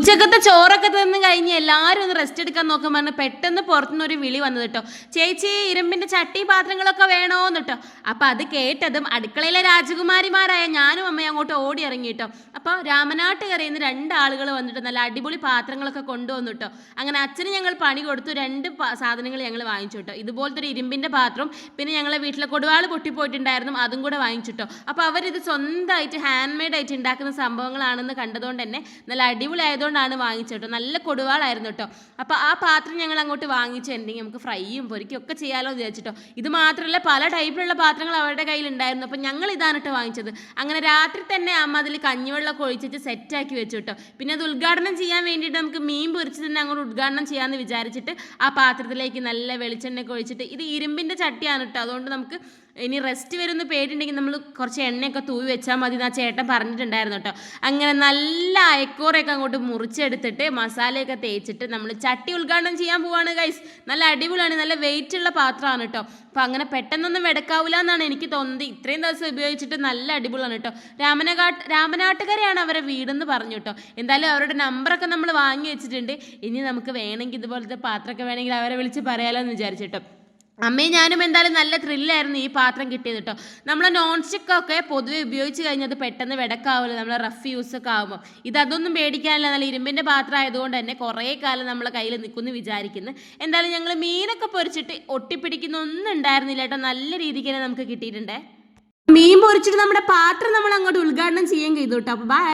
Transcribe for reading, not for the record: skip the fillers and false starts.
ഉച്ചക്കത്തെ ചോറൊക്കെ തിന്ന് കഴിഞ്ഞ് എല്ലാവരും ഒന്ന് റെസ്റ്റ് എടുക്കാൻ നോക്കാൻ പറഞ്ഞ് പെട്ടെന്ന് പുറത്തുനിന്നൊരു വിളി വന്നത് കേട്ടോ. ചേച്ചി ഇരുമ്പിന്റെ ചട്ടി പാത്രങ്ങളൊക്കെ വേണോന്ന് കേട്ടോ. അപ്പം അത് കേട്ടതും അടുക്കളയിലെ രാജകുമാരിമാരായ ഞാനും അമ്മയും അങ്ങോട്ട് ഓടി ഇറങ്ങി കേട്ടോ. അപ്പോൾ രാമനാട്ടുകരയിൽ നിന്ന് 2 ആളുകൾ വന്നിട്ട് നല്ല അടിപൊളി പാത്രങ്ങളൊക്കെ കൊണ്ടുവന്നു കേട്ടോ. അങ്ങനെ അച്ഛന് ഞങ്ങൾ പണി കൊടുത്തു, 2 സാധനങ്ങൾ ഞങ്ങൾ വാങ്ങിച്ചു കേട്ടോ. ഇതുപോലത്തെ ഒരു ഇരുമ്പിന്റെ പാത്രം, പിന്നെ ഞങ്ങളെ വീട്ടിലെ കൊടുവാൾ പൊട്ടിപ്പോയിട്ടുണ്ടായിരുന്നു, അതും കൂടെ വാങ്ങിച്ചു കേട്ടോ. അപ്പോൾ അവരിത് സ്വന്തമായിട്ട് ഹാൻഡ് മെയ്ഡ് ആയിട്ട് ഉണ്ടാക്കുന്ന സംഭവങ്ങളാണെന്ന് കണ്ടതുകൊണ്ട് തന്നെ നല്ല അടിപൊളി ആയതുകൊണ്ടാണ് വാങ്ങിച്ചത് കേട്ടോ. നല്ല കൊടുവാളായിരുന്നു കേട്ടോ. അപ്പോൾ ആ പാത്രം ഞങ്ങൾ അങ്ങോട്ട് വാങ്ങിച്ചിട്ടുണ്ടെങ്കിൽ നമുക്ക് ഫ്രൈയും പൊരിക്കും ഒക്കെ ചെയ്യാമല്ലോ എന്ന് വിചാരിച്ചിട്ടോ. ഇത് മാത്രമല്ല പല ടൈപ്പിലുള്ള പാത്രങ്ങൾ അവരുടെ കയ്യിലുണ്ടായിരുന്നു. അപ്പോൾ ഞങ്ങൾ ഇതാണ് കേട്ടോ വാങ്ങിച്ചത്. അങ്ങനെ രാത്രി തന്നെ അമ്മ അതിൽ കഞ്ഞിവെള്ളമൊക്കെ ഒഴിച്ചിട്ട് സെറ്റാക്കി വെച്ചു കേട്ടോ. പിന്നെ അത് ഉദ്ഘാടനം ചെയ്യാൻ വേണ്ടിയിട്ട് നമുക്ക് മീൻ പൊരിച്ച് തന്നെ അങ്ങോട്ട് ഉദ്ഘാടനം ചെയ്യാമെന്ന് വിചാരിച്ചിട്ട് ആ പാത്രത്തിലേക്ക് നല്ല വെളിച്ചെണ്ണയൊക്കെ ഒഴിച്ചിട്ട്, ഇത് ഇരുമ്പിൻ്റെ ചട്ടിയാണ് കേട്ടോ, അതുകൊണ്ട് നമുക്ക് ഇനി റെസ്റ്റ് വരുമെന്ന് പേടിയുണ്ടെങ്കിൽ നമ്മൾ കുറച്ച് എണ്ണയൊക്കെ തൂവി വെച്ചാൽ മതി എന്ന് ആ ചേട്ടൻ പറഞ്ഞിട്ടുണ്ടായിരുന്നു കേട്ടോ. അങ്ങനെ നല്ല അയക്കോറയൊക്കെ അങ്ങോട്ട് മുറിച്ചെടുത്തിട്ട് മസാലയൊക്കെ തേച്ചിട്ട് നമ്മൾ ചട്ടി ഉദ്ഘാടനം ചെയ്യാൻ പോവാണ് ഗൈസ്. നല്ല അടിപൊളിയാണ്, നല്ല വെയിറ്റ് ഉള്ള പാത്രമാണ് കേട്ടോ. അപ്പോൾ അങ്ങനെ പെട്ടെന്നൊന്നും വെടക്കാവില്ല എന്നാണ് എനിക്ക് തോന്നുന്നത്. ഇത്രയും ദിവസം ഉപയോഗിച്ചിട്ട് നല്ല അടിപൊളിയാണ് കേട്ടോ. രാമനാട്ടുകരയാണ് അവരെ വീടെന്ന് പറഞ്ഞു കേട്ടോ. എന്തായാലും അവരുടെ നമ്പറൊക്കെ നമ്മൾ വാങ്ങി വെച്ചിട്ടുണ്ട്. ഇനി നമുക്ക് വേണമെങ്കിൽ ഇതുപോലത്തെ പാത്രമൊക്കെ വേണമെങ്കിൽ അവരെ വിളിച്ച് പറയാമല്ലോ എന്ന് വിചാരിച്ചിട്ടോ. അമ്മയും ഞാനും എന്തായാലും നല്ല ത്രില്ലായിരുന്നു ഈ പാത്രം കിട്ടിയത് കേട്ടോ. നമ്മൾ നോൺ സ്റ്റിക്കൊക്കെ പൊതുവെ ഉപയോഗിച്ച് കഴിഞ്ഞാൽ അത് പെട്ടെന്ന് വെടക്കാവില്ല, നമ്മൾ റഫ് യൂസൊക്കെ ആകുമ്പോൾ. അതൊന്നും പേടിക്കാനില്ല, നല്ല ഇരുമ്പിൻ്റെ പാത്രം ആയതുകൊണ്ട് തന്നെ കുറേ കാലം നമ്മളെ കയ്യിൽ നിൽക്കുമെന്ന് വിചാരിക്കുന്നു. എന്തായാലും ഞങ്ങൾ മീനൊക്കെ പൊരിച്ചിട്ട് ഒട്ടിപ്പിടിക്കുന്ന ഒന്നും ഉണ്ടായിരുന്നില്ല കേട്ടോ. നല്ല രീതിക്ക് തന്നെ നമുക്ക് കിട്ടിയിട്ടുണ്ടേ. മീൻ പൊരിച്ചിട്ട് നമ്മുടെ പാത്രം നമ്മൾ അങ്ങോട്ട് ഉദ്ഘാടനം ചെയ്യാൻ ചെയ്തു കേട്ടോ. അപ്പോൾ ബൈ.